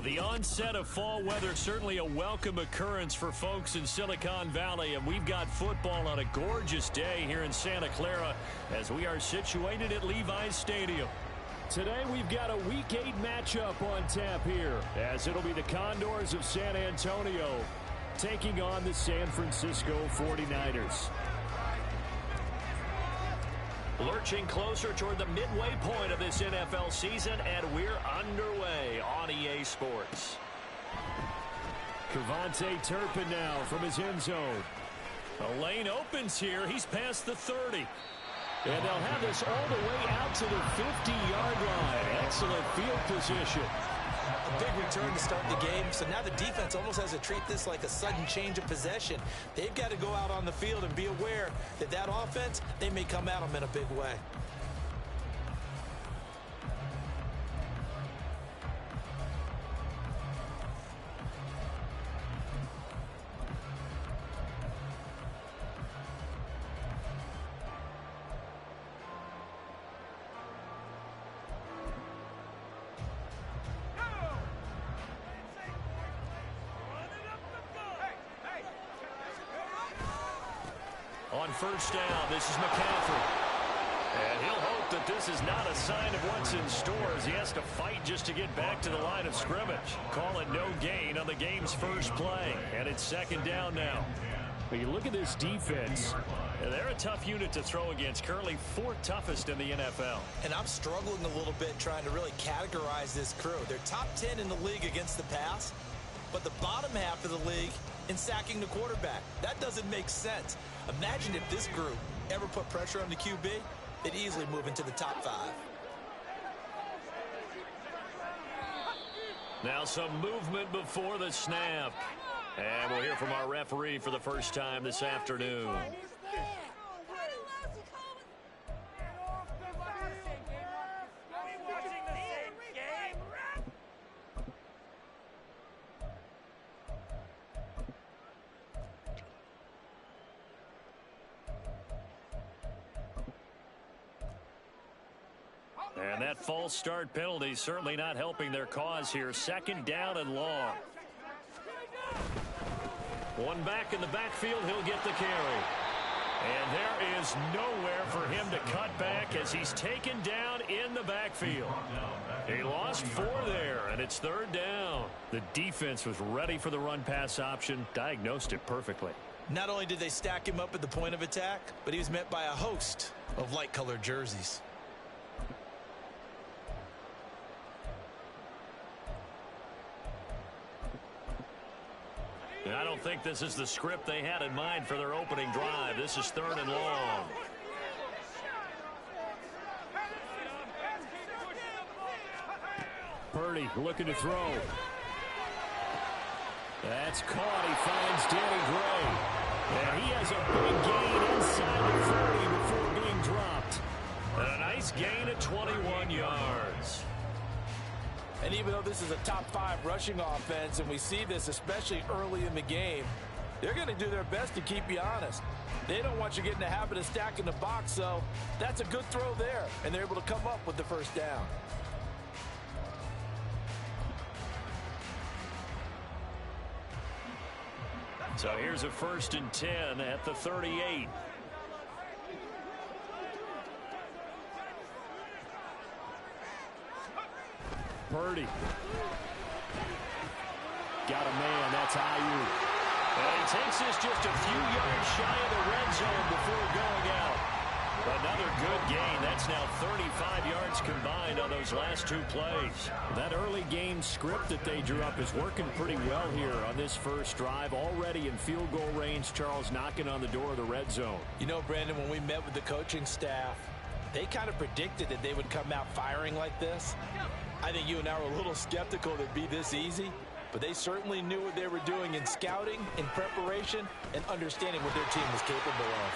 The onset of fall weather, certainly a welcome occurrence for folks in Silicon Valley, and we've got football on a gorgeous day here in Santa Clara as we are situated at Levi's Stadium. Today we've got a Week 8 matchup on tap here, as it'll be the Condors of San Antonio taking on the San Francisco 49ers. Lurching closer toward the midway point of this NFL season, and we're underway on EA Sports. Kevontae Turpin now from his end zone. A lane opens here. He's past the 30. And they'll have this all the way out to the 50-yard line. Excellent field position. A big return to start the game. So now the defense almost has to treat this like a sudden change of possession. They've got to go out on the field and be aware that that offense, they may come at them in a big way. On first down, this is McCaffrey. And he'll hope that this is not a sign of what's in store as he has to fight just to get back to the line of scrimmage. Call it no gain on the game's first play. And it's second down now. When you look at this defense, they're a tough unit to throw against. Currently fourth toughest in the NFL. And I'm struggling a little bit trying to really categorize this crew. They're top 10 in the league against the pass, but the bottom half of the league in sacking the quarterback. That doesn't make sense. Imagine if this group ever put pressure on the QB, they'd easily move into the top 5. Now some movement before the snap. And we'll hear from our referee for the first time this afternoon. And that false start penalty certainly not helping their cause here. Second down and long. One back in the backfield, he'll get the carry. And there is nowhere for him to cut back as he's taken down in the backfield. He lost 4 there, and it's third down. The defense was ready for the run-pass option, diagnosed it perfectly. Not only did they stack him up at the point of attack, but he was met by a host of light-colored jerseys. I don't think this is the script they had in mind for their opening drive. This is third and long. Purdy looking to throw. That's caught. He finds Danny Gray. And he has a big gain inside the 30 before being dropped. And a nice gain at 21 yards. And even though this is a top 5 rushing offense, and we see this especially early in the game, they're going to do their best to keep you honest. They don't want you getting the habit of stacking the box, so that's a good throw there, and they're able to come up with the first down. So here's a 1st and 10 at the 38. Purdy. Got a man. That's Ayuk. And he takes this just a few yards shy of the red zone before going out. Another good gain. That's now 35 yards combined on those last 2 plays. That early game script that they drew up is working pretty well here on this first drive. Already in field goal range, Charles knocking on the door of the red zone. You know, Brandon, when we met with the coaching staff, they kind of predicted that they would come out firing like this. I think you and I were a little skeptical that it'd be this easy, but they certainly knew what they were doing in scouting, in preparation, and understanding what their team was capable of.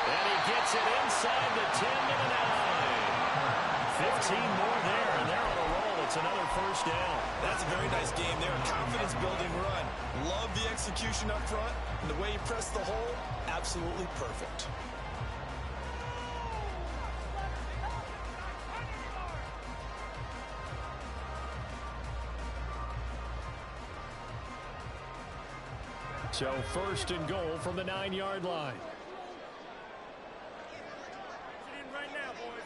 And he gets it inside the 10 to the 9. 15 more there, and they're on a roll. It's another first down. That's a very nice game there. Confidence-building run. Love the execution up front, and the way he pressed the hole, absolutely perfect. So first and goal from the 9-yard line. Right now, boys.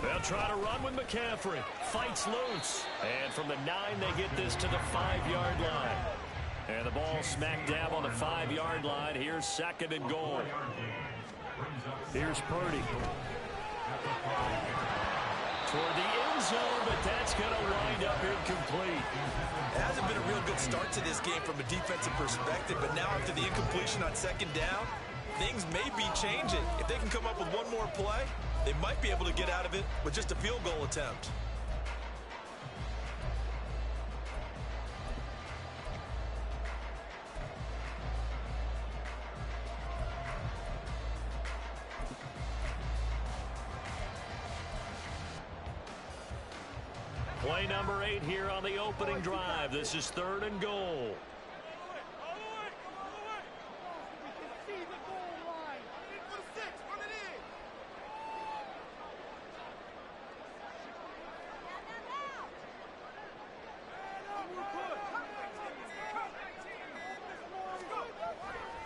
They'll try to run with McCaffrey. Fights loose. And from the 9, they get this to the 5-yard line. And the ball smack dab on the 5-yard line. Here's second and goal. Here's Purdy. Toward the end zone, but that's going to wind up incomplete. It hasn't been a real good start to this game from a defensive perspective, but now after the incompletion on second down, things may be changing. If they can come up with one more play, they might be able to get out of it with just a field goal attempt. Play number 8 here on the opening drive. This is third and goal.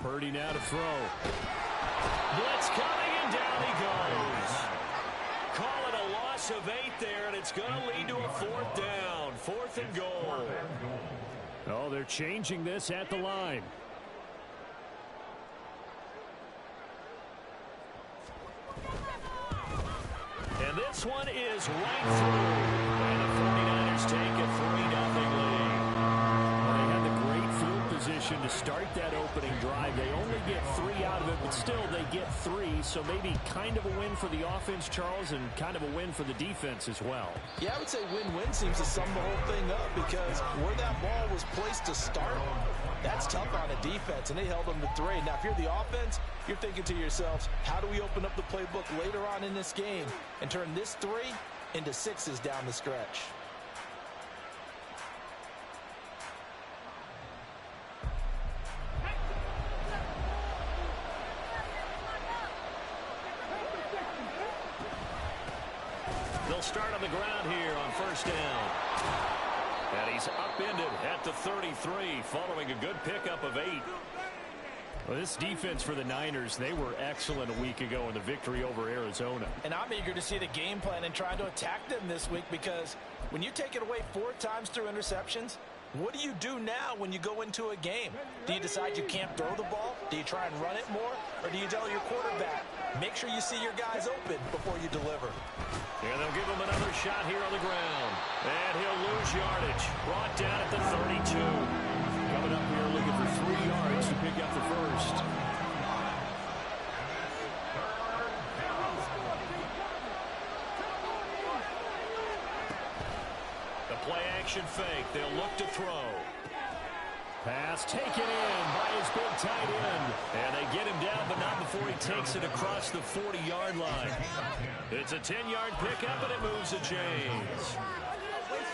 Purdy now to throw. Blitz coming, and down he goes. Call it a loss of 8 there, and it's going to lead to a fourth down. Fourth and goal. Oh, they're changing this at the line. And this one is right through. And the 49ers take a 3-0 lead. Well, they had the great field position to start that opening drive. They only get 3 out of it, but still they get 3. So maybe kind of a win for the offense, Charles, and kind of a win for the defense as well. Yeah, I would say win-win seems to sum the whole thing up because where that ball was placed to start, that's tough on a defense, and they held them to 3. Now, if you're the offense, you're thinking to yourselves, how do we open up the playbook later on in this game and turn this 3 into 6s down the stretch? They'll start on the ground here on first down. And he's upended at the 33 following a good pickup of 8. Well, this defense for the Niners, they were excellent a week ago in the victory over Arizona. And I'm eager to see the game plan and try to attack them this week because when you take it away 4 times through interceptions, what do you do now when you go into a game? Do you decide you can't throw the ball? Do you try and run it more? Or do you tell your quarterback, make sure you see your guys open before you deliver? And they'll give him another shot here on the ground. And he'll lose yardage. Brought down at the 32. Coming up here looking for 3 yards to pick up the first. The play action fake. They'll look to throw. Pass taken in by his big tight end. And they get him down, but not before he takes it across the 40-yard line. It's a 10-yard pickup, and it moves the chains.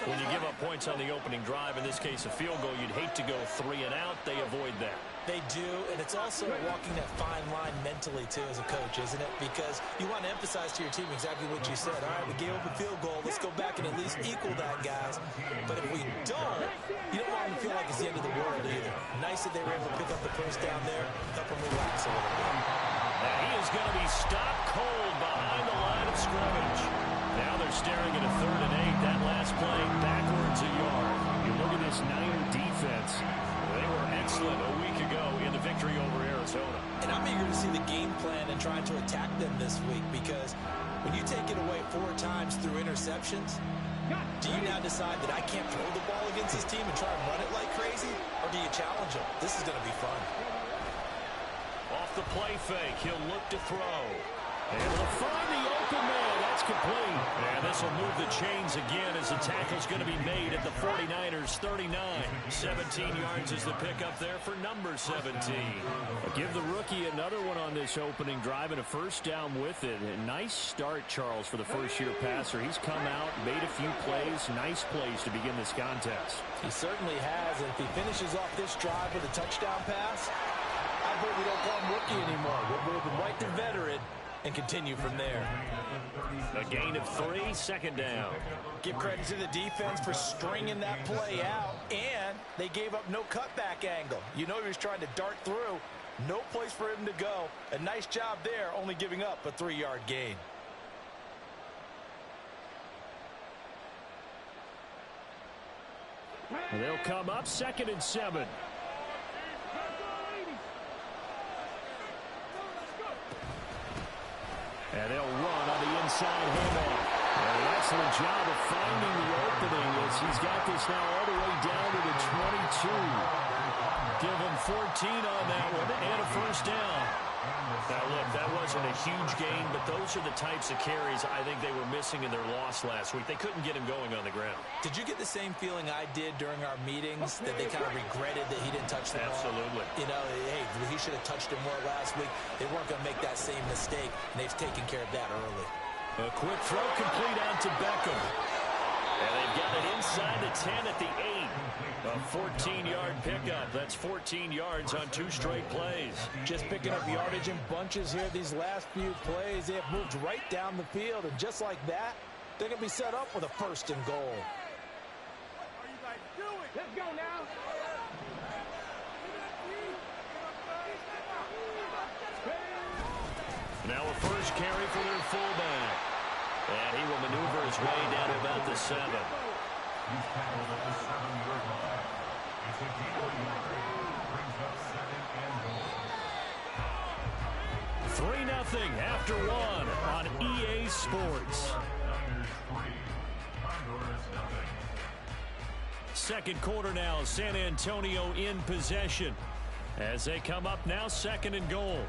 When you give up points on the opening drive, in this case a field goal, you'd hate to go 3 and out. They avoid that. They do, and it's also walking that fine line mentally, too, as a coach, isn't it? Because you want to emphasize to your team exactly what you said. All right, we gave up a field goal. Let's go back and at least equal that, guys. But if we don't, you don't want them to feel like it's the end of the world either. Nice that they were able to pick up the first down there, help them relax a little bit. Now he is going to be stopped cold behind the line of scrimmage. Now they're staring at a 3rd and 8. That last play backwards a yard. You look at this Niner defense. They were excellent a week ago in the victory over Arizona. And I'm eager to see the game plan and trying to attack them this week because when you take it away 4 times through interceptions, do you now decide that I can't throw the ball against this team and try and run it like crazy? Or do you challenge them? This is going to be fun. Off the play fake, he'll look to throw. And he'll find the open man. That's complete. And this will move the chains again as the tackle's going to be made at the 49ers 39. 17 yards is the pickup there for number 17. I'll give the rookie another one on this opening drive and a first down with it. A nice start, Charles, for the first-year passer. He's come out, made a few plays, nice plays to begin this contest. He certainly has, and if he finishes off this drive with a touchdown pass, I hope we don't call him rookie anymore. We'll move him right to veteran. and continue from there. A gain of 3, second down. Give credit to the defense for stringing that play out, and they gave up no cutback angle. You know he was trying to dart through. No place for him to go. A nice job there, only giving up a 3-yard gain. They'll come up 2nd and 7. And they'll run on the inside handoff. An excellent job of finding the opening as he's got this now all the way down to the 22. Give him 14 on that one and a first down. Now, look, that wasn't a huge gain, but those are the types of carries I think they were missing in their loss last week. They couldn't get him going on the ground. Did you get the same feeling I did during our meetings, that they kind of regretted that he didn't touch the ball? Absolutely. You know, hey, he should have touched it more last week. They weren't going to make that same mistake, and they've taken care of that early. A quick throw complete out to Beckham. And they've got it inside the 10 at the 8. A 14-yard pickup. That's 14 yards on 2 straight plays. Just picking up yardage in bunches here these last few plays. They have moved right down the field, and just like that, they're going to be set up with a 1st and goal. What are you guys doing? Let's go now. Now a first carry for their fullback. And he will maneuver his way down to about the 7. He's tackled at the 7-yard line. It's a gain of 1 yard. Brings up 2nd and goal. 3-0 after 1 on EA Sports. Niners 3, Condors nothing. Second quarter now, San Antonio in possession as they come up now 2nd and goal.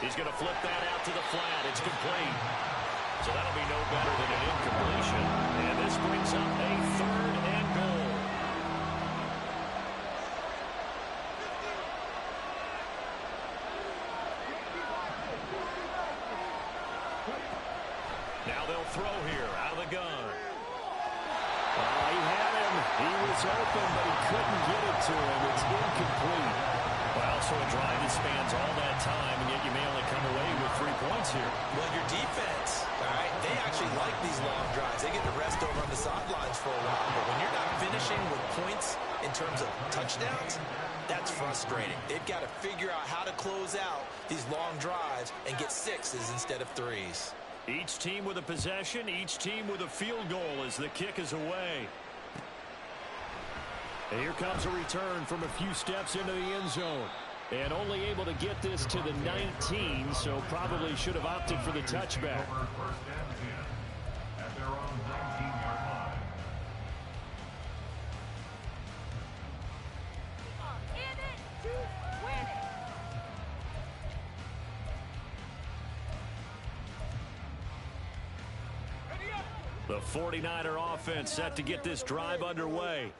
He's going to flip that out to the flat. It's complete. So that'll be no better than an incompletion. And this brings up a 3rd and goal. Now they'll throw here out of the gun. He had him. He was open, but he couldn't get it to him. It's incomplete. Well, so a drive that spans all that time, and yet you may only come away with 3 points here. Well, your defense, all right, they actually like these long drives. They get to rest over on the sidelines for a while, but when you're not finishing with points in terms of touchdowns, that's frustrating. They've got to figure out how to close out these long drives and get 6s instead of 3s. Each team with a possession, each team with a field goal as the kick is away. And here comes a return from a few steps into the end zone. And only able to get this to the 19, so probably should have opted for the touchback. Over 1st and 10 at their own 19-yard line. In it to win it. The 49er offense set to get this drive underway.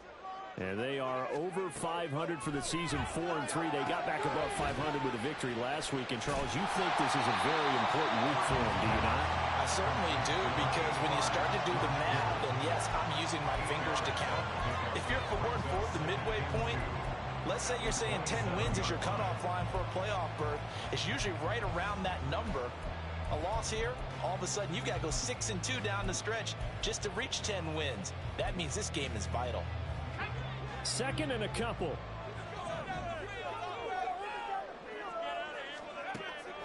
And they are over 500 for the season, 4-3. They got back above 500 with a victory last week. And, Charles, you think this is a very important week for them, do you not? I certainly do, because when you start to do the math, and yes, I'm using my fingers to count. If you're 4-4 at the midway point, let's say you're saying 10 wins is your cutoff line for a playoff berth. It's usually right around that number. A loss here, all of a sudden you've got to go 6-2 down the stretch just to reach 10 wins. That means this game is vital. 2nd and a couple.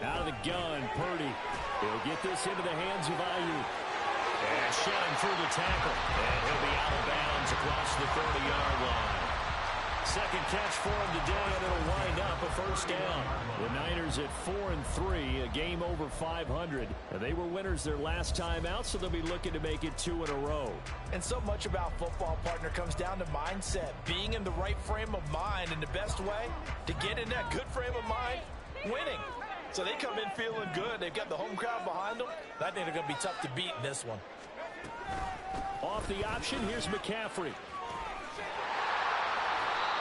Out of the gun, Purdy. He'll get this into the hands of Ayuk. And shoving through the tackle. And he'll be out of bounds across the 30-yard line. Second catch for him today, and it'll wind up a first down. The Niners at 4-3, a game over 500. And they were winners their last time out, so they'll be looking to make it 2 in a row. And so much about football, partner, comes down to mindset. Being in the right frame of mind, and the best way to get in that good frame of mind, winning. So they come in feeling good. They've got the home crowd behind them. I think they're going to be tough to beat in this one. Off the option, here's McCaffrey.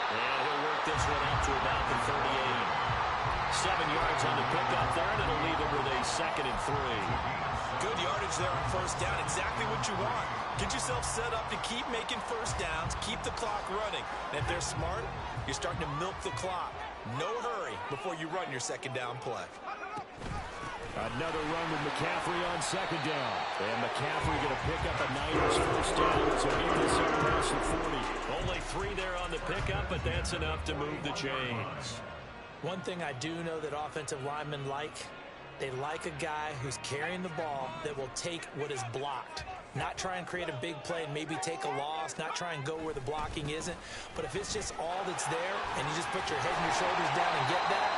And he'll work this one up to about the 38. 7 yards on the pickup there, and it'll leave him with a 2nd and 3. Good yardage there on first down. Exactly what you want. Get yourself set up to keep making first downs, keep the clock running. And if they're smart, you're starting to milk the clock. No hurry before you run your second down play. Another run with McCaffrey on 2nd down. And McCaffrey going to pick up a Niners first down. So get this up past the 40. Only 3 there on the pickup, but that's enough to move the chains. One thing I do know that offensive linemen like, they like a guy who's carrying the ball that will take what is blocked. Not try and create a big play and maybe take a loss, not try and go where the blocking isn't. But if it's just all that's there and you just put your head and your shoulders down and get that,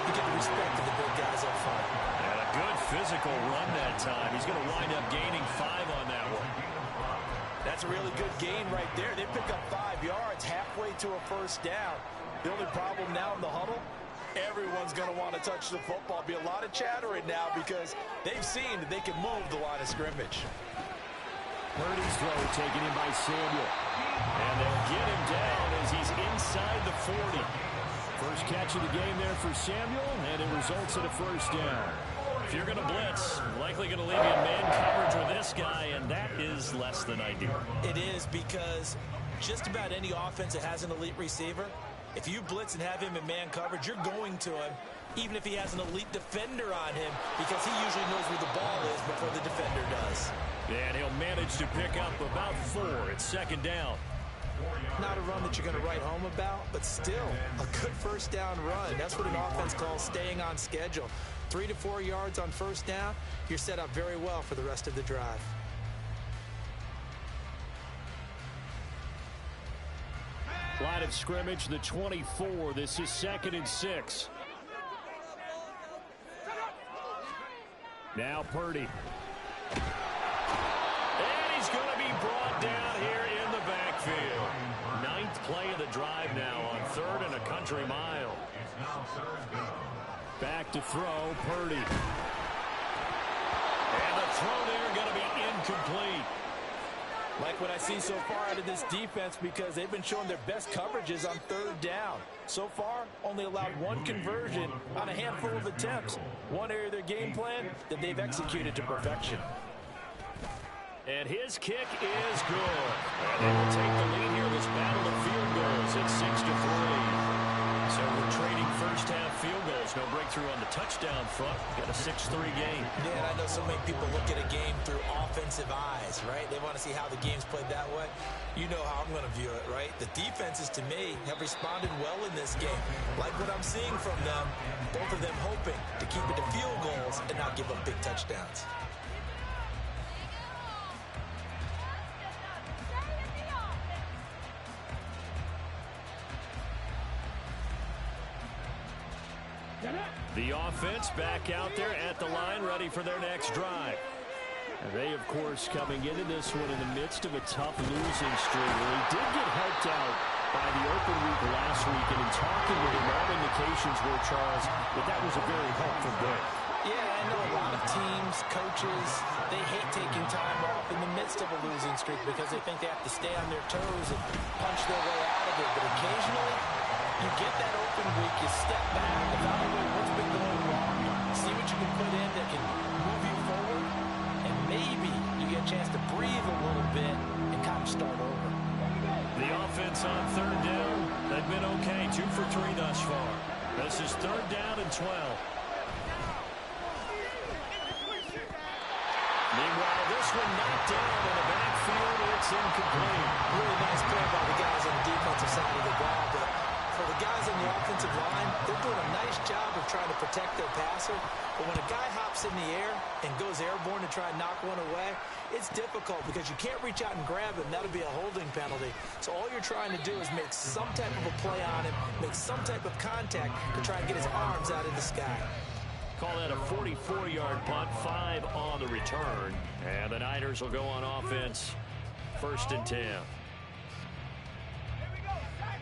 you get the respect of the big guys up front. And a good physical run that time. He's going to wind up gaining 5 on that one. That's a really good gain right there. They pick up 5 yards halfway to a first down. The only problem now in the huddle, everyone's going to want to touch the football. Be a lot of chattering now because they've seen that they can move the line of scrimmage. Purdy's throw taken in by Samuel. And they'll get him down as he's inside the 40. First catch of the game there for Samuel, and it results in a first down. If you're going to blitz, likely going to leave you in man coverage with this guy, and that is less than ideal. It is, because just about any offense that has an elite receiver, if you blitz and have him in man coverage, you're going to him, even if he has an elite defender on him, because he usually knows where the ball is before the defender does. And he'll manage to pick up about 4. It's 2nd down. Not a run that you're going to write home about, but still a good first down run. That's what an offense calls staying on schedule. 3 to 4 yards on first down, you're set up very well for the rest of the drive. Line of scrimmage, the 24. This is 2nd and 6. Now Purdy. And he's going to be brought down here in the backfield. 9th play of the drive now on 3rd and a country mile. Back to throw, Purdy. And the throw there going to be incomplete. Like what I see so far out of this defense, because they've been showing their best coverages on 3rd down. So far, only allowed 1 conversion on a handful of attempts. One area of their game plan that they've executed to perfection. And his kick is good. And they will take the lead here in this battle of field goals. It's 6-3. So we're trading first-half field goals. No breakthrough on the touchdown front. Got a 6-3 game. Yeah, and I know so many people look at a game through offensive eyes, right? They want to see how the game's played that way. You know how I'm going to view it, right? The defenses, to me, have responded well in this game. Like what I'm seeing from them, both of them hoping to keep it to field goals and not give up big touchdowns. The offense back out there at the line, ready for their next drive. And they, of course, coming into this one in the midst of a tough losing streak. Well, he did get helped out by the open week last week, and in talking with him, all indications were, Charles, that was a very helpful break. Yeah, I know a lot of teams, coaches, they hate taking time off in the midst of a losing streak because they think they have to stay on their toes and punch their way out of it. But occasionally, you get that open week, you step back, evaluate what's been going wrong, see what you can put in that can move you forward, and maybe you get a chance to breathe a little bit and kind of start over. The offense on 3rd down, they've been okay, 2 for 3 thus far. This is 3rd down and 12. Meanwhile, this one knocked down in the backfield. It's incomplete. Really nice play by the guys on the defensive side of the ball, but for the guys on the offensive line, they're doing a nice job of trying to protect their passer. But when a guy hops in the air and goes airborne to try and knock one away, it's difficult because you can't reach out and grab him. That'll be a holding penalty. So all you're trying to do is make some type of a play on him, make some type of contact to try and get his arms out of the sky. Call that a 44-yard punt, 5 on the return. And the Niners will go on offense, 1st and 10.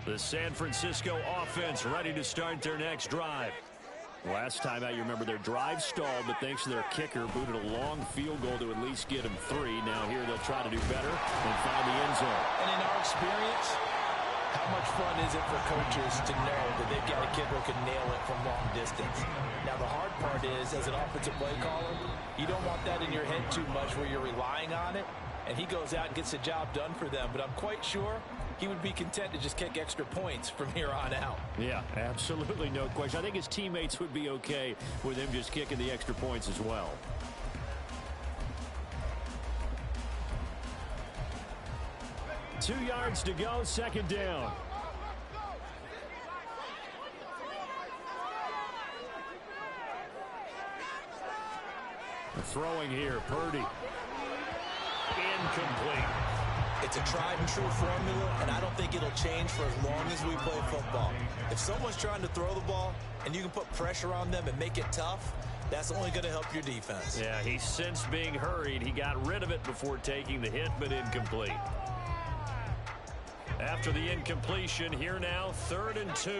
The San Francisco offense ready to start their next drive. Last time out, you remember their drive stalled, but thanks to their kicker, booted a long field goal to at least get them 3. Now here they'll try to do better and find the end zone. And in our experience, how how much fun is it for coaches to know that they've got a kid who can nail it from long distance? Now, the hard part is, as an offensive play caller, you don't want that in your head too much where you're relying on it, and he goes out and gets the job done for them. But I'm quite sure he would be content to just kick extra points from here on out. Yeah, absolutely no question. I think his teammates would be okay with him just kicking the extra points as well. Two yards to go, second down. Throwing here, Purdy. Incomplete. It's a tried-and-true formula, and I don't think it'll change for as long as we play football. If someone's trying to throw the ball and you can put pressure on them and make it tough, that's only going to help your defense. Yeah, he sensed being hurried. He got rid of it before taking the hit, but incomplete. After the incompletion, here now, 3rd and 2.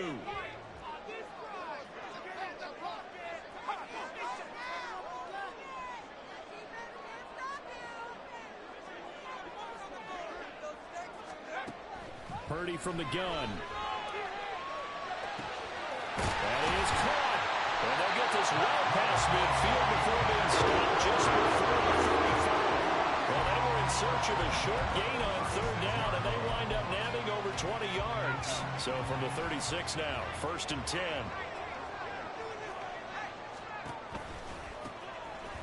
Purdy from the gun. And he is caught. And they'll get this well past midfield before being stopped just before the 35. Well, they were in search of a short gain on 3rd down, and they wind up nabbing over 20 yards. So from the 36 now, 1st and 10.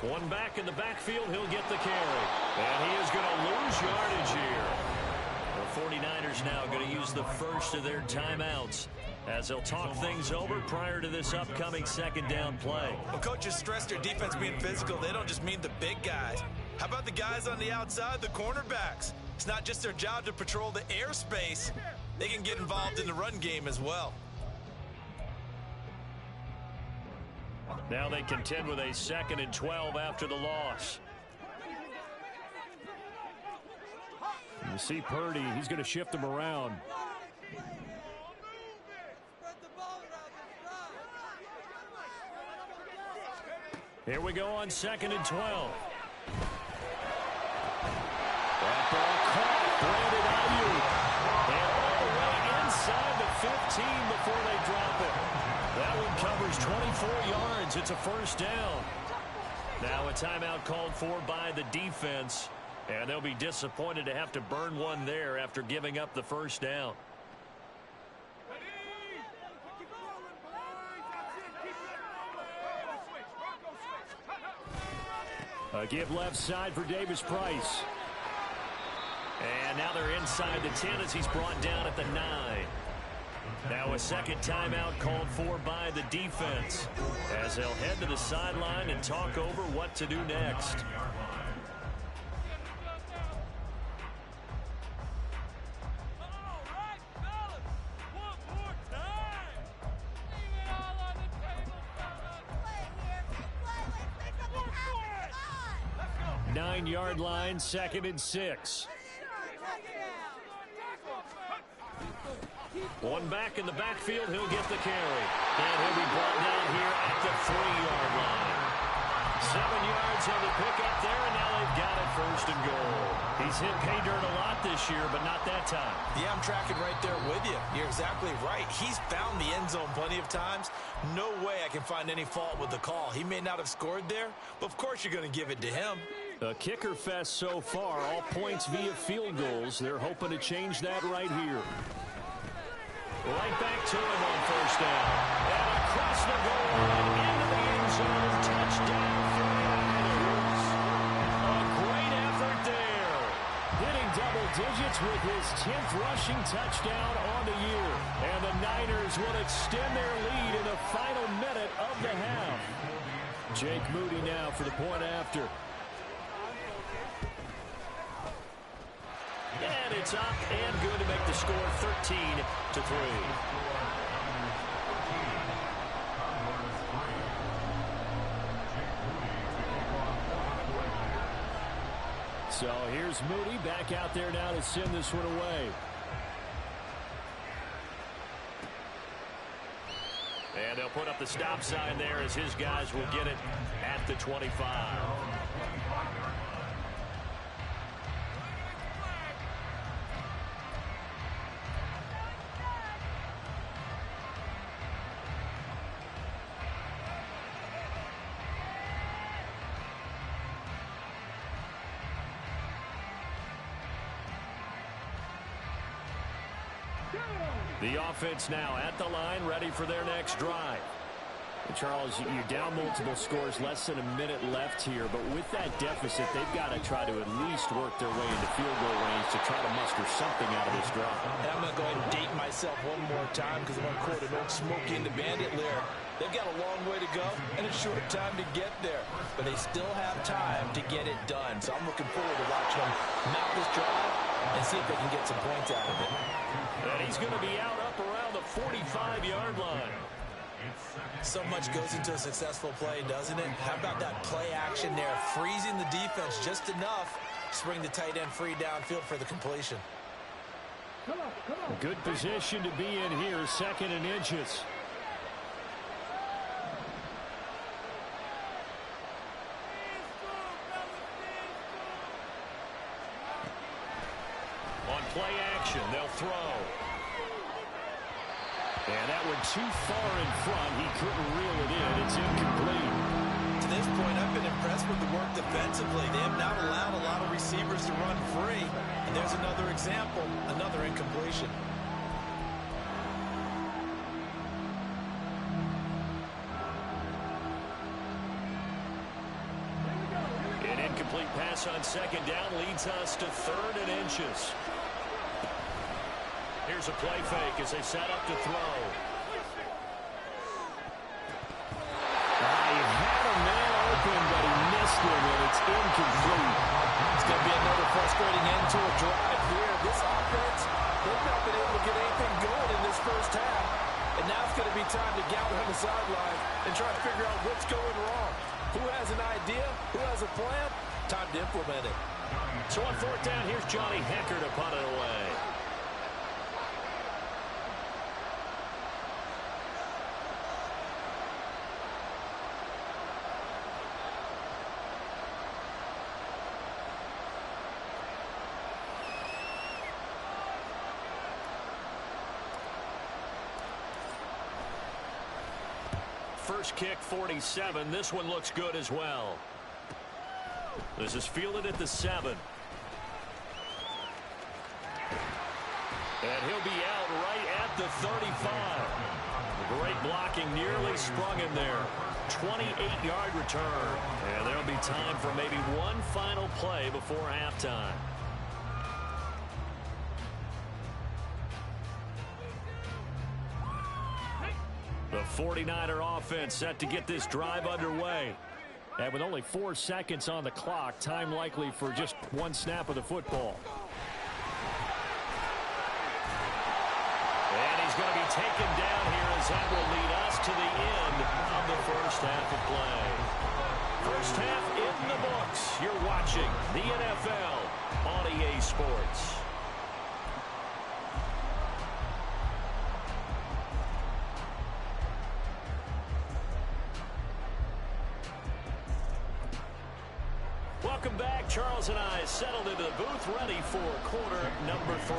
One back in the backfield, he'll get the carry. And he is going to lose yardage here. The 49ers now going to use the first of their timeouts as they'll talk things over prior to this upcoming 2nd down play. When coaches stress their defense being physical, they don't just mean the big guys. How about the guys on the outside, the cornerbacks? It's not just their job to patrol the airspace. They can get involved in the run game as well. Now they contend with a 2nd and 12 after the loss. You see Purdy, he's going to shift them around. Here we go on 2nd and 12. That ball caught, Brandon Ayuk. And all the way inside the 15 before they drop it. That one covers 24 yards. It's a 1st down. Now a timeout called for by the defense. And they'll be disappointed to have to burn one there after giving up the 1st down. A give left side for Davis Price. And now they're inside the 10 as he's brought down at the 9. Now a 2nd timeout called for by the defense as they'll head to the sideline and talk over what to do next. Nine-yard line, 2nd and 6. One back in the backfield, he'll get the carry. And he'll be brought down here at the 3-yard line. 7 yards on the pickup there, and now they've got it 1st and goal. He's hit pay dirt a lot this year, but not that time. Yeah, I'm tracking right there with you. You're exactly right. He's found the end zone plenty of times. No way I can find any fault with the call. He may not have scored there, but of course you're going to give it to him. A kicker fest so far, all points via field goals. They're hoping to change that right here. Right back to him on 1st down. And across the goal line, into the end zone, touchdown for the Niners. A great effort there. Hitting double digits with his 10th rushing touchdown on the year. And the Niners will extend their lead in the final minute of the half. Jake Moody now for the point after. And it's up and good to make the score 13-3. So here's Moody back out there now to send this one away. And they'll put up the stop sign there as his guys will get it at the 25. The offense now at the line, ready for their next drive. Charles, you're down multiple scores, less than a minute left here, but with that deficit, they've got to try to at least work their way into field goal range to try to muster something out of this drive. And I'm going to go ahead and date myself one more time because I'm going to quote an old Smokey and the Bandit lyric. They've got a long way to go and a short time to get there, but they still have time to get it done. So I'm looking forward to watching them mount this drive and see if they can get some points out of it. And he's going to be out up around the 45-yard line. So much goes into a successful play, doesn't it? How about that play action there, freezing the defense just enough to bring the tight end free downfield for the completion. Good position to be in here, 2nd and inches. On play action, they'll throw. And that went too far in front. He couldn't reel it in. It's incomplete. To this point, I've been impressed with the work defensively. They have not allowed a lot of receivers to run free. And there's another example, another incompletion. An incomplete pass on 2nd down leads us to 3rd and inches. Here's a play fake as they set up to throw. He had a man open, but he missed him, and it's incomplete. It's going to be another frustrating end to a drive here. This offense, they've not been able to get anything going in this first half. And now it's going to be time to gather on the sideline and try to figure out what's going wrong. Who has an idea? Who has a plan? Time to implement it. So on 4th down, here's Johnny Hecker to punt it away. First kick, 47. This one looks good as well. This is fielded at the 7. And he'll be out right at the 35. Great blocking, nearly sprung him there. 28-yard return. And there'll be time for maybe one final play before halftime. The 49er offense set to get this drive underway. And with only 4 seconds on the clock, time likely for just one snap of the football. And he's going to be taken down here as that will lead us to the end of the first half of play. First half in the books. You're watching the NFL on EA Sports. Welcome back. Charles and I settled into the booth, ready for quarter number 3.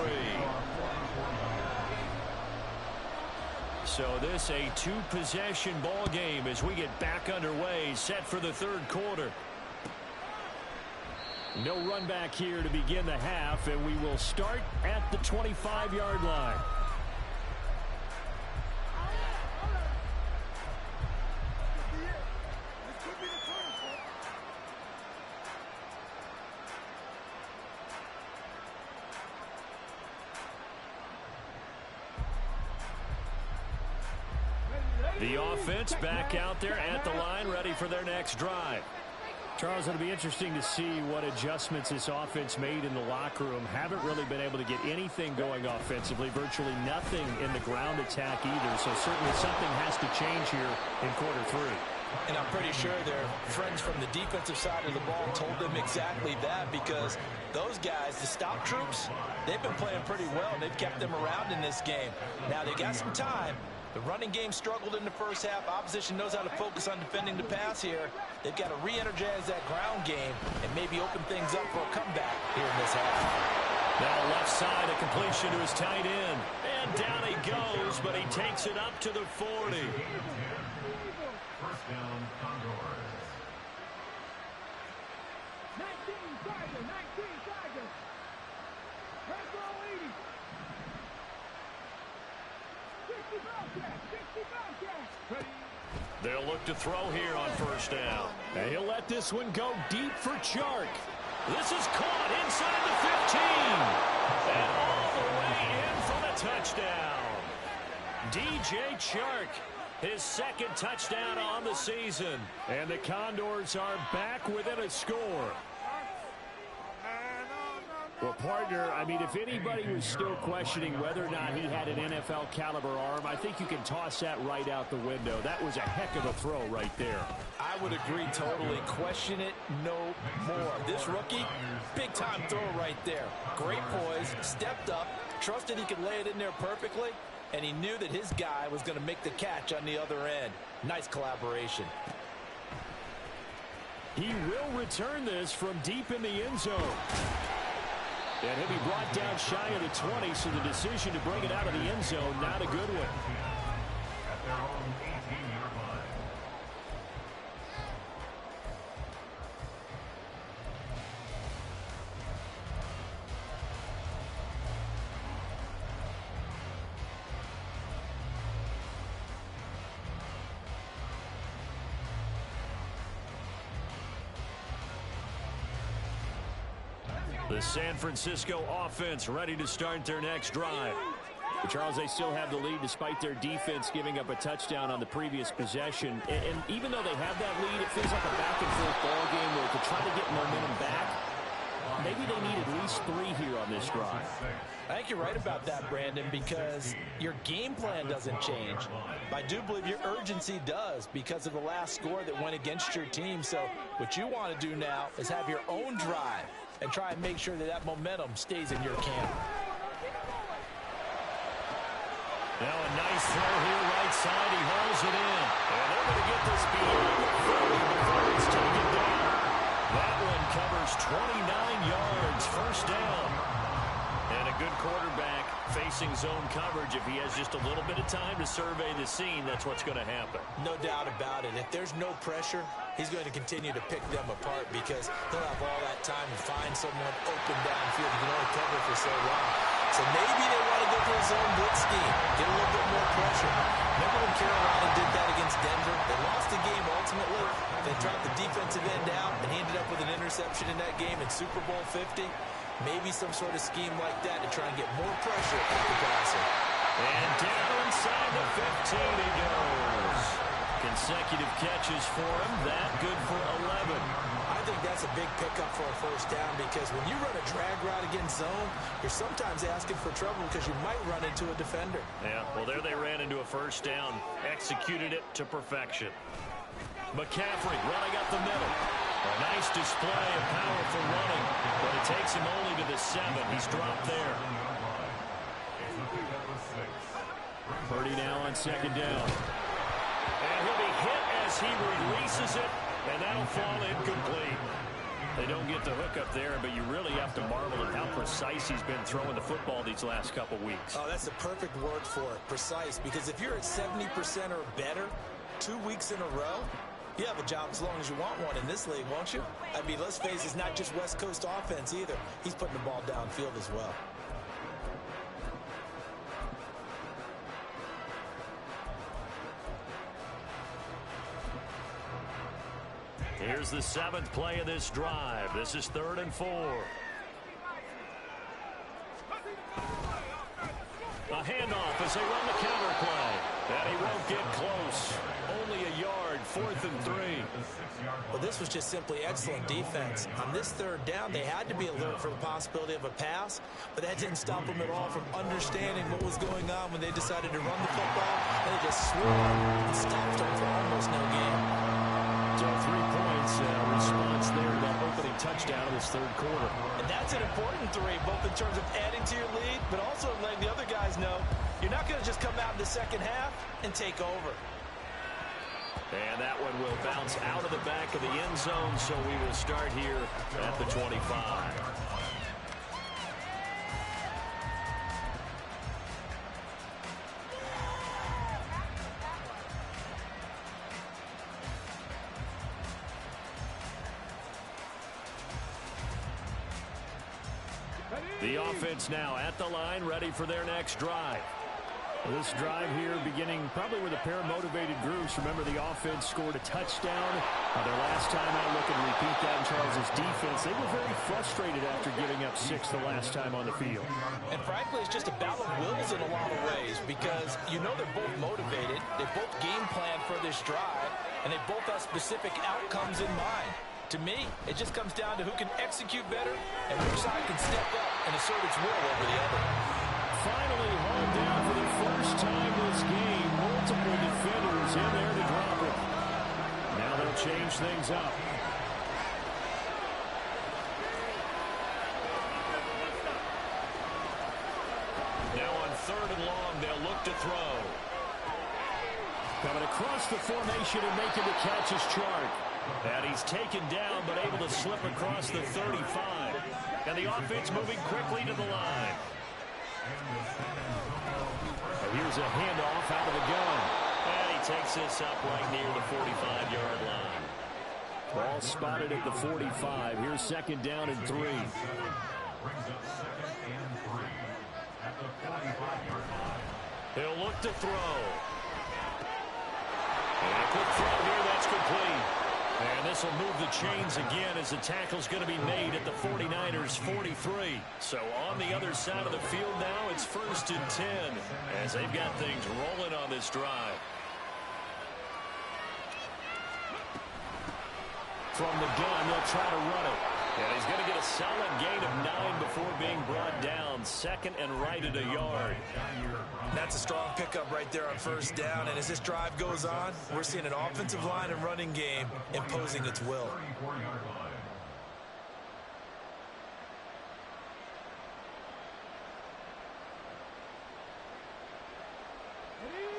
So this a 2-possession ball game as we get back underway, set for the 3rd quarter. No run back here to begin the half, and we will start at the 25-yard line. The offense back out there at the line, ready for their next drive. Charles, it'll be interesting to see what adjustments this offense made in the locker room. Haven't really been able to get anything going offensively, virtually nothing in the ground attack either. So certainly something has to change here in quarter 3. And I'm pretty sure their friends from the defensive side of the ball told them exactly that, because those guys, the stop troops, they've been playing pretty well, and they've kept them around in this game. Now, they got some time. The running game struggled in the first half. Opposition knows how to focus on defending the pass here. They've got to re-energize that ground game and maybe open things up for a comeback here in this half. Now left side, a completion to his tight end. And down he goes, but he takes it up to the 40. First down, Condors. 19 Tigers, 19 Tigers. Let's go, 80. They'll look to throw here on first down. And he'll let this one go deep for Chark. This is caught inside the 15. And all the way in for the touchdown. DJ Chark, his second touchdown on the season. And the Condors are back within a score. Well, partner, I mean, if anybody was still questioning whether or not he had an NFL caliber arm, I think you can toss that right out the window. That was a heck of a throw right there. I would agree totally. Question it no more. This rookie, big-time throw right there. Great poise, stepped up, trusted he could lay it in there perfectly, and he knew that his guy was going to make the catch on the other end. Nice collaboration. He will return this from deep in the end zone. And he'll be brought down shy of the 20, so the decision to bring it out of the end zone, not a good one. At their own 18-yard line. The San Francisco offense ready to start their next drive. But Charles, they still have the lead despite their defense giving up a touchdown on the previous possession. And even though they have that lead, it feels like a back-and-forth ball game where to try to get momentum back, maybe they need at least 3 here on this drive. I think you're right about that, Brandon, because your game plan doesn't change. I do believe your urgency does because of the last score that went against your team. So what you want to do now is have your own drive and try and make sure that that momentum stays in your camp. Now a nice throw here right side. He hauls it in. And they're going to get this beyond the 30 before it's taken down. That one covers 29 yards. First down. And a good quarterback facing zone coverage. If he has just a little bit of time to survey the scene, that's what's going to happen. No doubt about it. If there's no pressure, he's going to continue to pick them apart because he'll have all that time to find someone open downfield. He can only cover for so long. So maybe they want to go to a zone blitz scheme, get a little bit more pressure. Remember when Carolina did that against Denver? They lost the game ultimately. They dropped the defensive end out, and he ended up with an interception in that game in Super Bowl 50. Maybe some sort of scheme like that to try and get more pressure at the passer. And down inside the 15 he goes. Consecutive catches for him. That good for 11. I think that's a big pickup for a first down because when you run a drag route against zone, you're sometimes asking for trouble because you might run into a defender. Yeah, well, there they ran into a first down. Executed it to perfection. McCaffrey running up the middle. A nice display of powerful running, but it takes him only to the 7. He's dropped there. Purdy now on second down. And he'll be hit as he releases it, and that'll fall incomplete. They don't get the hook up there, but you really have to marvel at how precise he's been throwing the football these last couple weeks. Oh, that's the perfect word for it, precise, because if you're at 70% or better 2 weeks in a row, you have a job as long as you want one in this league, won't you? I mean, let's face it, it's not just West Coast offense either. He's putting the ball downfield as well. Here's the 7th play of this drive. This is 3rd and 4. A handoff as they run the counter play. And he won't get close. Only a yard, 4th and 3. Well, this was just simply excellent defense. On this 3rd down, they had to be alert for the possibility of a pass, but that didn't stop them at all from understanding what was going on when they decided to run the football, and they just swung and stopped them for almost no gain. So 3 points, response there to that opening touchdown of this 3rd quarter. And that's an important 3, both in terms of adding to your lead, but also letting the other guys know you're not going to just come out in the second half and take over. And that one will bounce out of the back of the end zone, so we will start here at the 25. The offense now at the line, ready for their next drive. This drive here beginning probably with a pair of motivated groups. Remember, the offense scored a touchdown. Their last time out, looking to repeat that in Charles' defense. They were very frustrated after giving up 6 the last time on the field. And frankly, it's just a battle of wills in a lot of ways because you know they're both motivated. They both game plan for this drive, and they both have specific outcomes in mind. To me, it just comes down to who can execute better and which side can step up and assert its will over the other. Finally hauled down for the first time this game. Multiple defenders in there to drop it. Now they'll change things up. Now on 3rd and long, they'll look to throw. Coming across the formation and making the catch is Chark. And he's taken down but able to slip across the 35. And the offense moving quickly to the line. And here's a handoff out of the gun. And he takes this up right near the 45-yard line. Ball spotted at the 45. Here's 2nd down and 3. Brings up 2nd and 3 at the 45-yard line. He'll look to throw. And a quick throw here, that's complete. And this will move the chains again as the tackle's going to be made at the 49ers' 43. So on the other side of the field now, it's 1st and 10 as they've got things rolling on this drive. From the gun, they'll try to run it. And he's going to get a solid gain of 9 before being brought down. 2nd and right at a yard. That's a strong pickup right there on 1st down. And as this drive goes on, we're seeing an offensive line and running game imposing its will. 34-yard line.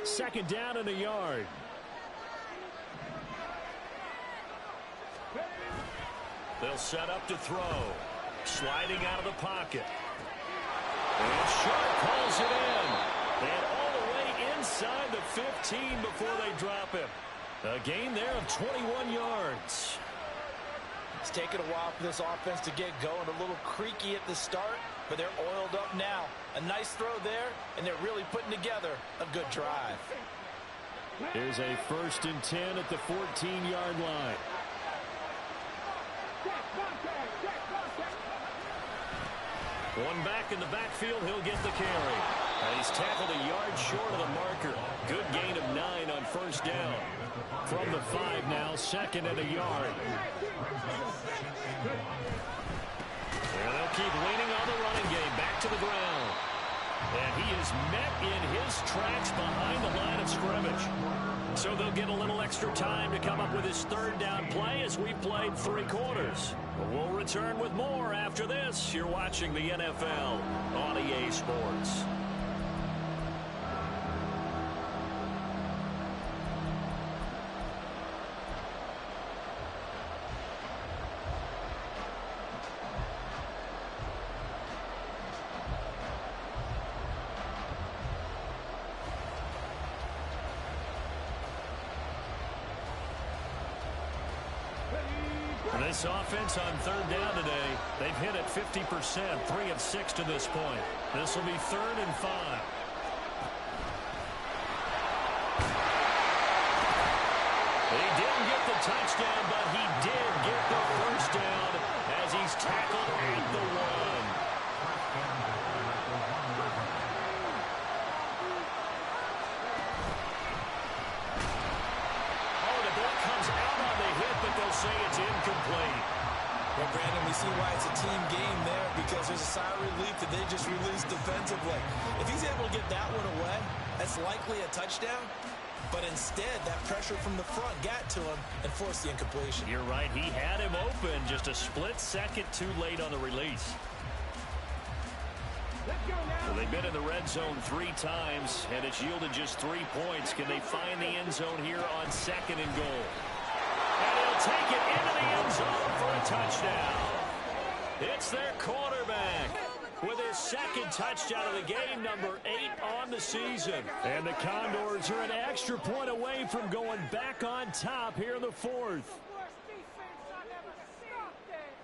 2nd down and a yard. They'll set up to throw. Sliding out of the pocket. And Sharp pulls it in. And all the way inside the 15 before they drop him. A gain there of 21 yards. It's taken a while for this offense to get going. A little creaky at the start, but they're oiled up now. A nice throw there, and they're really putting together a good drive. Here's a 1st and 10 at the 14-yard line. One back in the backfield, he'll get the carry. And he's tackled a yard short of the marker. Good gain of 9 on 1st down. From the 5 now, 2nd and a yard. And they'll keep leaning on the running game. Back to the ground. And he is met in his tracks behind the line of scrimmage. So they'll get a little extra time to come up with his 3rd down play as we played 3 quarters. We'll return with more after this. You're watching the NFL on EA Sports. This offense on 3rd down today, they've hit it 50%, 3 of 6 to this point. This will be 3rd and 5. He didn't get the touchdown, but he did get the 1st down as he's tackled at the 1. Oh, the ball comes out on the hit, but they'll say it's incomplete. Well, Brandon, we see why it's a team game there because there's a sigh of relief that they just released defensively. If he's able to get that one away, that's likely a touchdown. But instead, that pressure from the front got to him and forced the incompletion. You're right. He had him open. Just a split second too late on the release. Well, they've been in the red zone 3 times, and it's yielded just 3 points. Can they find the end zone here on 2nd and goal? And he'll take it into the end zone for a touchdown. It's their quarterback with his 2nd touchdown of the game, number 8 on the season. And the Condors are an extra point away from going back on top here in the 4th.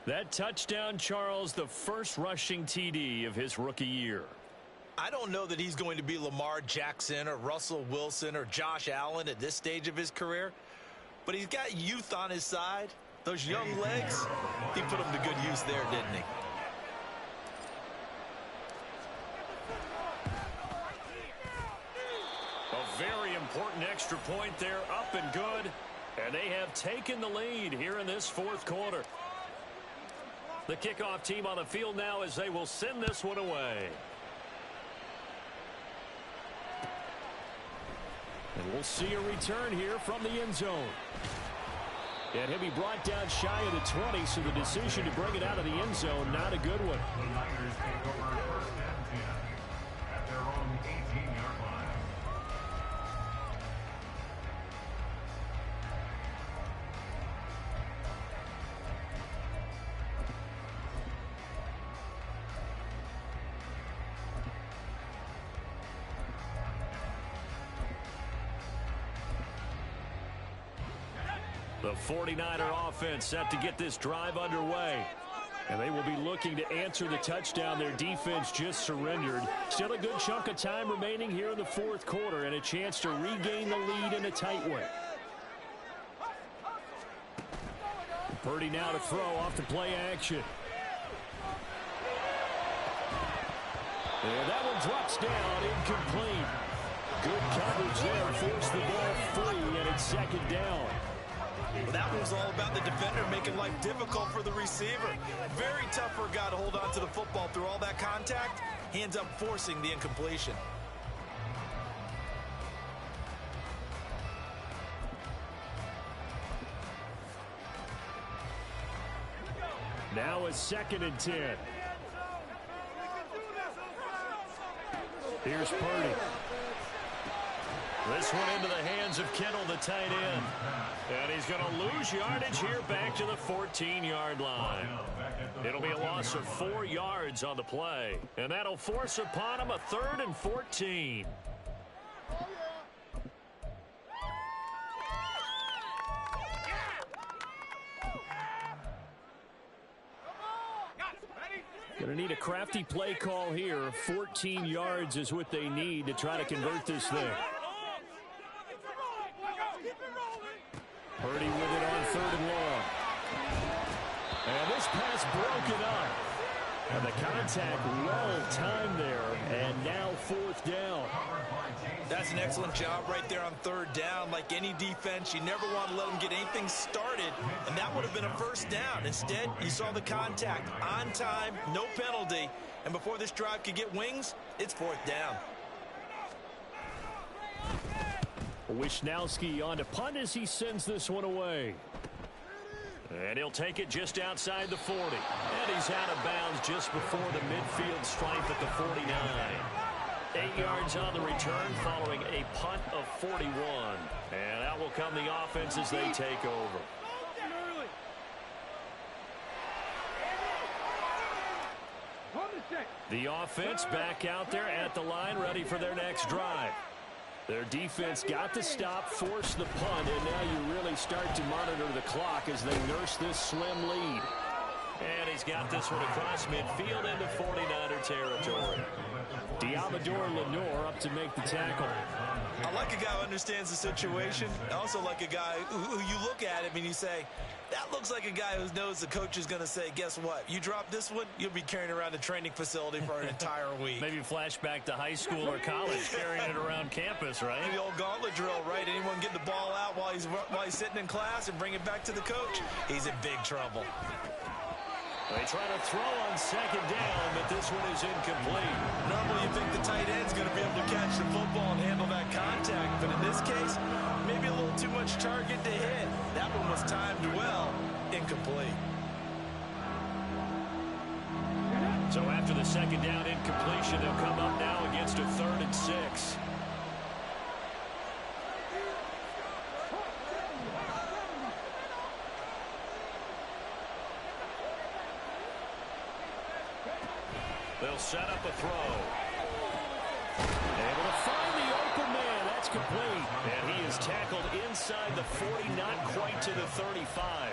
That touchdown, Charles, the first rushing TD of his rookie year. I don't know that he's going to be Lamar Jackson or Russell Wilson or Josh Allen at this stage of his career, but he's got youth on his side. Those young legs, he put them to good use there, didn't he? A very important extra point there, up and good. And they have taken the lead here in this fourth quarter. The kickoff team on the field now as they will send this one away. And we'll see a return here from the end zone. And he'll be brought down shy of the 20, so the decision to bring it out of the end zone, not a good one. The Niners take over first and 10 at their own 18-yard line. The 49er offense set to get this drive underway. And they will be looking to answer the touchdown their defense just surrendered. Still a good chunk of time remaining here in the fourth quarter and a chance to regain the lead in a tight one. Purdy now to throw off the play action. And that one drops down, incomplete. Good coverage there, forced the ball free, and it's second down. Well, that was all about the defender making life difficult for the receiver. Very tough for a guy to hold on to the football through all that contact. He ends up forcing the incompletion. Now a 2nd and 10. Here's Purdy. This one into the hands of Kittle, the tight end. And he's going to lose yardage here back to the 14-yard line. It'll be a loss of 4 yards on the play. And that'll force upon him a 3rd and 14. Going to need a crafty play call here. 14 yards is what they need to try to convert this thing. Purdy with it on 3rd and long. And this pass broken up. And the contact well timed there. And now 4th down. That's an excellent job right there on 3rd down. Like any defense, you never want to let them get anything started. And that would have been a 1st down. Instead, you saw the contact on time, no penalty. And before this drive could get wings, it's 4th down. Wisnowski on to punt as he sends this one away. And he'll take it just outside the 40. And he's out of bounds just before the midfield stripe at the 49. 8 yards on the return following a punt of 41. And out will come the offense as they take over. The offense back out there at the line, ready for their next drive. Their defense got the stop, forced the punt, and now you really start to monitor the clock as they nurse this slim lead. And he's got this one across midfield into 49er territory. Diamador Lenore up to make the tackle. I like a guy who understands the situation. I also like a guy who you look at him and you say, that looks like a guy who knows the coach is going to say, guess what? You drop this one, you'll be carrying around the training facility for an entire week. Maybe flashback to high school or college, carrying it around campus, right? The old gauntlet drill, right? Anyone get the ball out while he's sitting in class and bring it back to the coach? He's in big trouble. They try to throw on 2nd down, but this one is incomplete. Normally you think the tight end's going to be able to catch the football and handle that contact, but in this case, maybe a little too much target to hit. That one was timed well, incomplete. So after the 2nd down incompletion, they'll come up now against a 3rd and 6. They'll set up a throw. Able to find the open man. That's complete. And he is tackled inside the 40, not quite to the 35.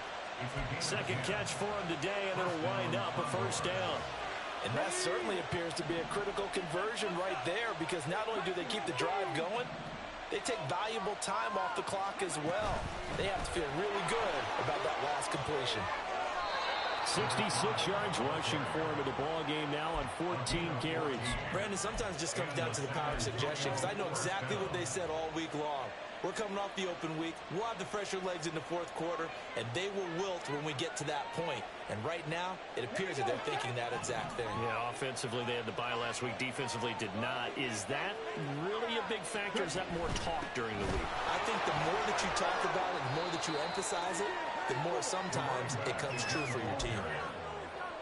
2nd catch for him today, and it'll wind up a 1st down. And that certainly appears to be a critical conversion right there, because not only do they keep the drive going, they take valuable time off the clock as well. They have to feel really good about that last completion. 66 yards rushing for him in the ball game now on 14 carries. Brandon, sometimes it just comes down to the power of suggestion, because I know exactly what they said all week long. We're coming off the open week. We'll have the fresher legs in the fourth quarter, and they will wilt when we get to that point. And right now, it appears that they're thinking that exact thing. Yeah, offensively, they had the bye last week. Defensively, did not. Is that really a big factor? Is that more talk during the week? I think the more that you talk about it, the more that you emphasize it, the more sometimes it comes true for your team.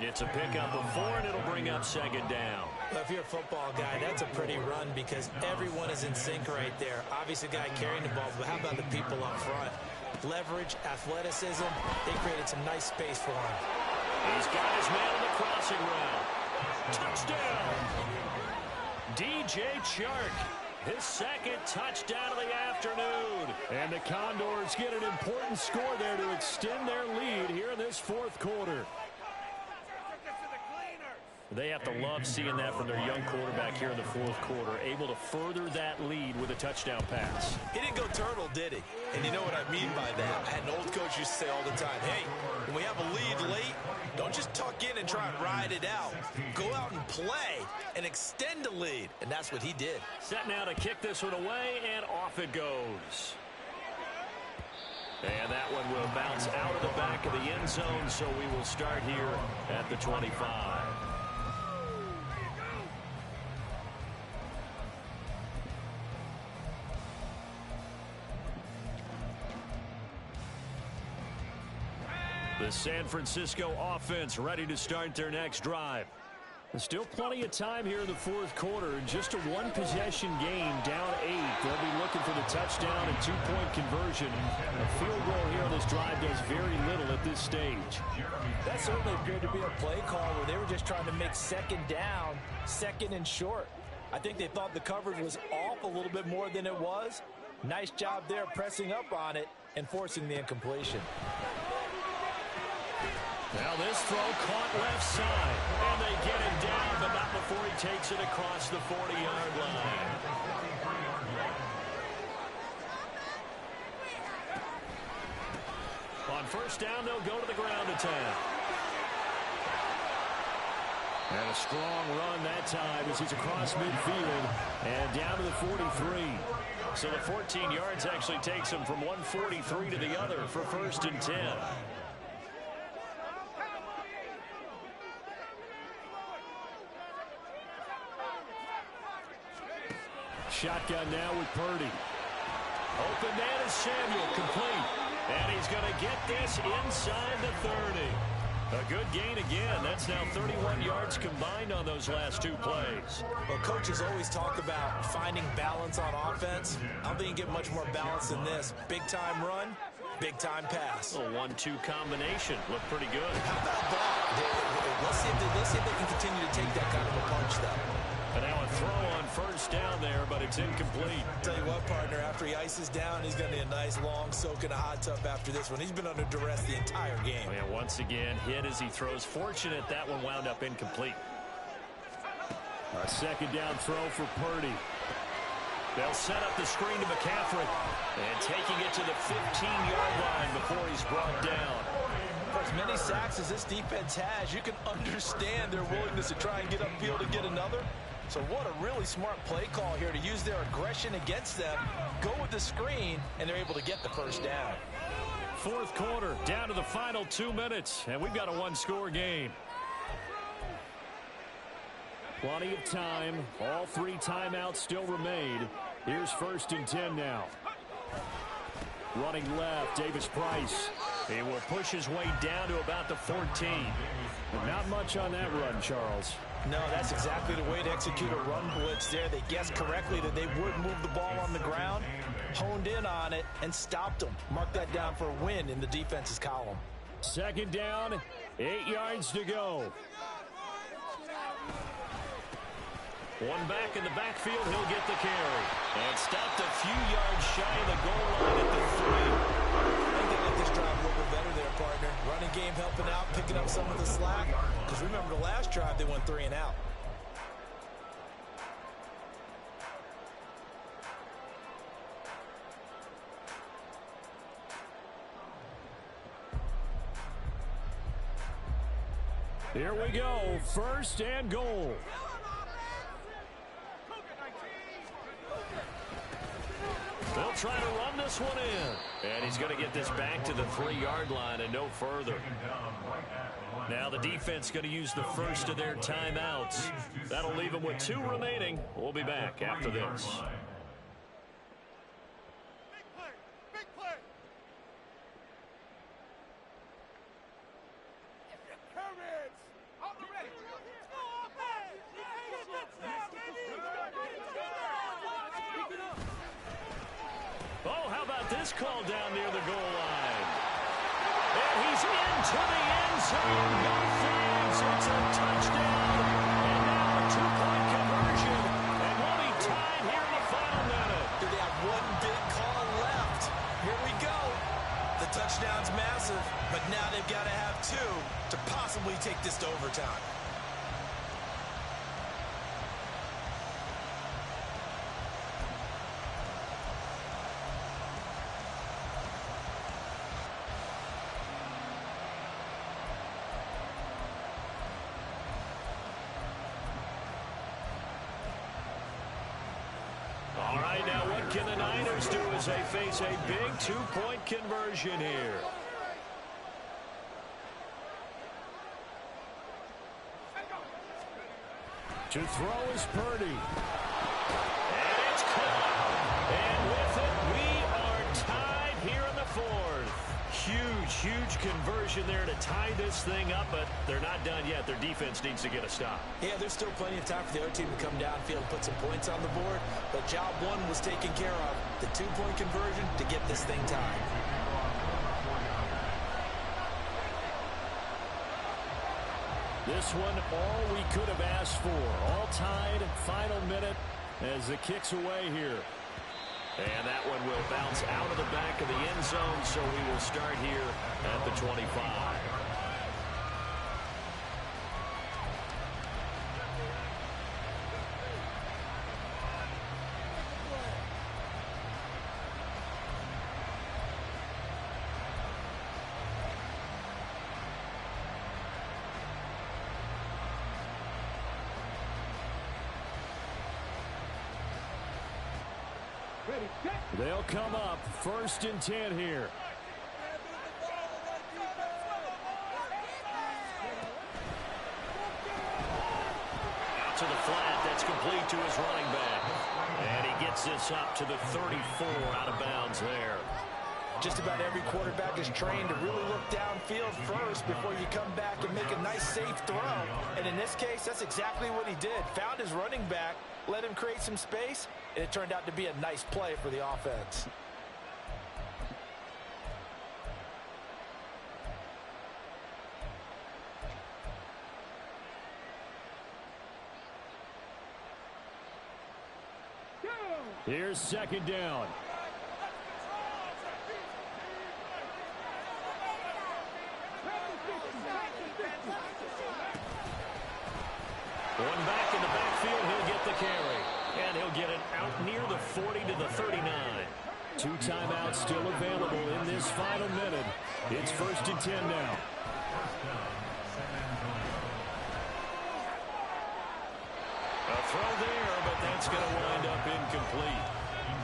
It's a pickup of 4, and it'll bring up second down. Well, if you're a football guy, that's a pretty run, because everyone is in sync right there. Obviously, the guy carrying the ball, but how about the people up front? Leverage, athleticism, they created some nice space for him. He's got his man on the crossing route. Touchdown! DJ Chark, his second touchdown of the afternoon. And the Condors get an important score there to extend their lead here in this fourth quarter. They have to love seeing that from their young quarterback here in the fourth quarter, able to further that lead with a touchdown pass. He didn't go turtle, did he? And you know what I mean by that. I had an old coach used to say all the time, hey, when we have a lead late, don't just tuck in and try and ride it out. Go out and play and extend the lead. And that's what he did. Set now to kick this one away, and off it goes. And that one will bounce out of the back of the end zone, so we will start here at the 25. The San Francisco offense ready to start their next drive. There's still plenty of time here in the fourth quarter. Just a one-possession game, down 8. They'll be looking for the touchdown and two-point conversion. A field goal here on this drive does very little at this stage. That certainly appeared to be a play call where they were just trying to make second down, second and short. I think they thought the coverage was off a little bit more than it was. Nice job there pressing up on it and forcing the incompletion. Now this throw caught left side, and they get it down, but not before he takes it across the 40-yard line. On first down, they'll go to the ground attack. And a strong run that time as he's across midfield and down to the 43. So the 14 yards actually takes him from 143 to the other for first and 10. Shotgun now with Purdy. Open man is Samuel, complete. And he's going to get this inside the 30. A good gain again. That's now 31 yards combined on those last two plays. Well, coaches always talk about finding balance on offense. I don't think you get much more balance than this. Big-time run, big-time pass. A 1-2 combination. Looked pretty good. How about that? Let's see if they can continue to take that kind of a punch, though. And now a throw on first down there, but it's incomplete. Tell you what, partner, after he ices down, he's going to need a nice long soak in a hot tub after this one. He's been under duress the entire game. And once again, hit as he throws. Fortunate that one wound up incomplete. A second down throw for Purdy. They'll set up the screen to McCaffrey. And taking it to the 15-yard line before he's brought down. For as many sacks as this defense has, you can understand their willingness to try and get upfield and get another. So what a really smart play call here to use their aggression against them, go with the screen, and they're able to get the first down. Fourth quarter, down to the final 2 minutes, and we've got a one-score game. Plenty of time. All three timeouts still remain. Here's first and 10 now. Running left, Davis Price. He will push his way down to about the 14. But not much on that run, Charles. No, that's exactly the way to execute a run blitz there. They guessed correctly that they would move the ball on the ground, honed in on it, and stopped them. Mark that down for a win in the defense's column. Second down, 8 yards to go. One back in the backfield, he'll get the carry. And stopped a few yards shy of the goal line at the 3. I think they let this drive a little bit better there, partner. Running running game helping out, picking up some of the slack. Because remember the last drive, they went 3 and out. Here we go, 1st and goal. They'll try to run this one in. And he's going to get this back to the 3-yard line and no further. Now the defense going to use the first of their timeouts. That'll leave them with 2 remaining. We'll be back after this. This call down near the goal line. And he's into the end zone. No flags. It's a touchdown. And now a 2-point conversion. And we'll be tied here in the final minute. They have 1 big call left. Here we go. The touchdown's massive, but now they've got to have 2 to possibly take this to overtime. All right, now what can the Niners do as they face a big 2-point conversion here? To throw is Purdy. And it's caught. And with it, we are tied here in the 4th. Huge conversion there to tie this thing up, but they're not done yet. Their defense needs to get a stop. Yeah, there's still plenty of time for the other team to come downfield and put some points on the board, but job 1 was taken care of. The 2-point conversion to get this thing tied. This one, all we could have asked for. All tied, final minute as the kick's away here. And that one will bounce out of the back of the end zone, so we will start here at the 25. They'll come up 1st and 10 here. Out to the flat. That's complete to his running back. And he gets this up to the 34 out of bounds there. Just about every quarterback is trained to really look downfield first before you come back and make a nice, safe throw. And in this case, that's exactly what he did. Found his running back, let him create some space, and it turned out to be a nice play for the offense. Here's 2nd down. One back in the backfield, he'll get the carry. And he'll get it out near the 40 to the 39. 2 timeouts still available in this final minute. It's 1st and 10 now. A throw there, but that's going to wind up incomplete.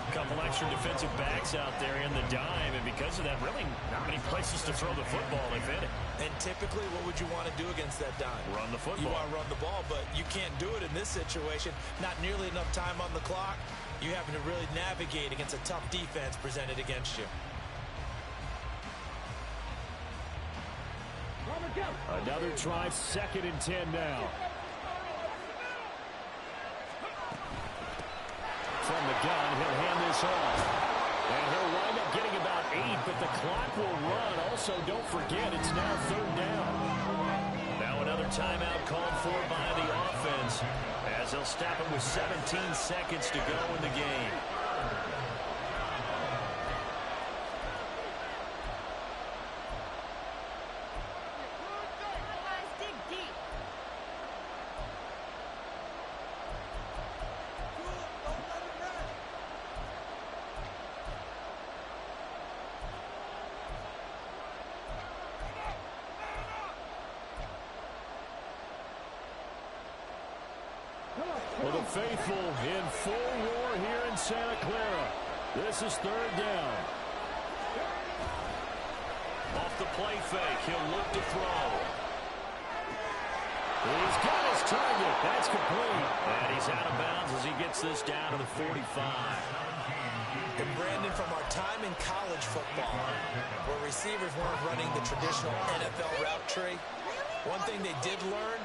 A couple extra defensive backs out there in the dime, and because of that, really not many places to throw the football, if any. And typically, what would you want to do against that dime? Run the football. You want to run the ball, but you can't do it in this situation. Not nearly enough time on the clock. You having to really navigate against a tough defense presented against you. Another try, 2nd and 10 now. From the gun, he'll hand this off. And he'll wind up getting about 8, but the clock will run. Also, don't forget, it's now 3rd down. Now another timeout called for by the offense, as they'll stop him with 17 seconds to go in the game. faithful in full roar here in Santa Clara. This is third down. Off the play fake, he'll look to throw. He's got his target. That's complete. And he's out of bounds as he gets this down to the 45. And Brandon, from our time in college football, where receivers weren't running the traditional NFL route tree, one thing they did learn,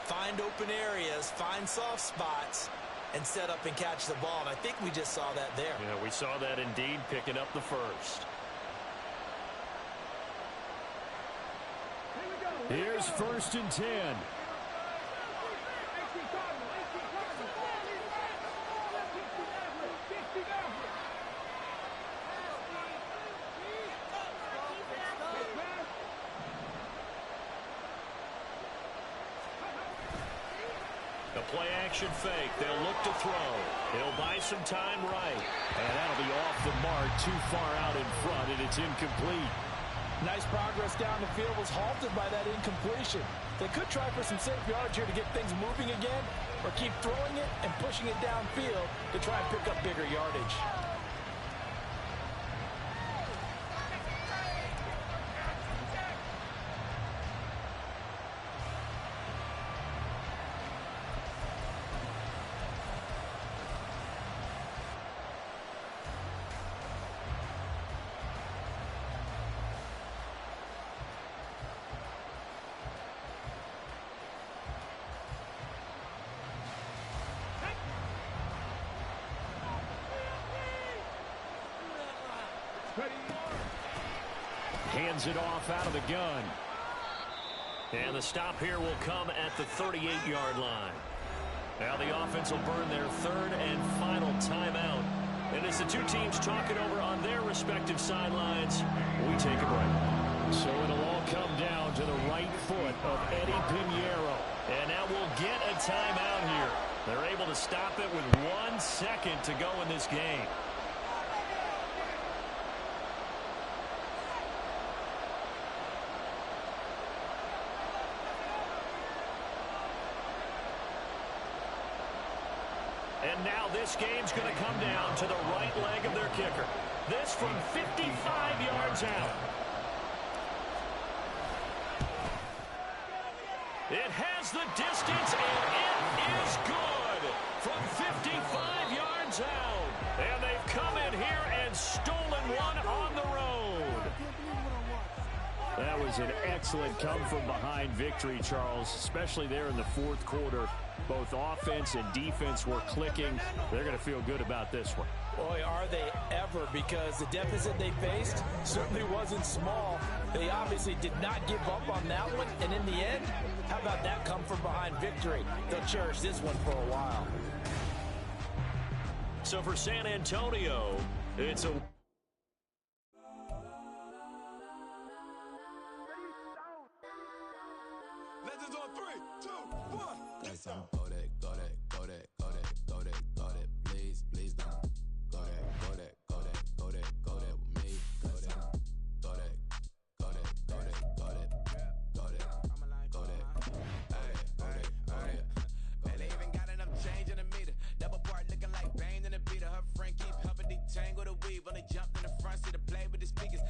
find open areas, find soft spots, and set up and catch the ball. And I think we just saw that there. Yeah, we saw that indeed, picking up the first. Here's 1st and 10. The play-action fake. They'll look to throw. He'll buy some time right. And that'll be off the mark, too far out in front, and it's incomplete. Nice progress down the field was halted by that incompletion. They could try for some safe yardage here to get things moving again, or keep throwing it and pushing it downfield to try and pick up bigger yardage. Hands it off out of the gun. And the stop here will come at the 38-yard line. Now the offense will burn their third and final timeout. And as the two teams talk it over on their respective sidelines, we take a break. So it'll all come down to the right foot of Eddie Pinheiro. And now we'll get a timeout here. They're able to stop it with 1 second to go in this game. And now this game's going to come down to the right leg of their kicker. This from 55 yards out. It has the distance, and it is good from 55 yards out. And they've come in here and stolen one on the road. That was an excellent come-from-behind victory, Charles, especially there in the fourth quarter. Both offense and defense were clicking. They're going to feel good about this one. Boy, are they ever, because the deficit they faced certainly wasn't small. They obviously did not give up on that one, and in the end, how about that come-from-behind victory? They'll cherish this one for a while. So for San Antonio, it's a... Legends on 3, 2, 1. Let's go. Please don't. Go there with me. Go there. Man, they even got enough change in the meter. Double part looking like Bane in the beater. Her friend keep helping detangle the weave. When they jumped in the front seat to play with the speakers.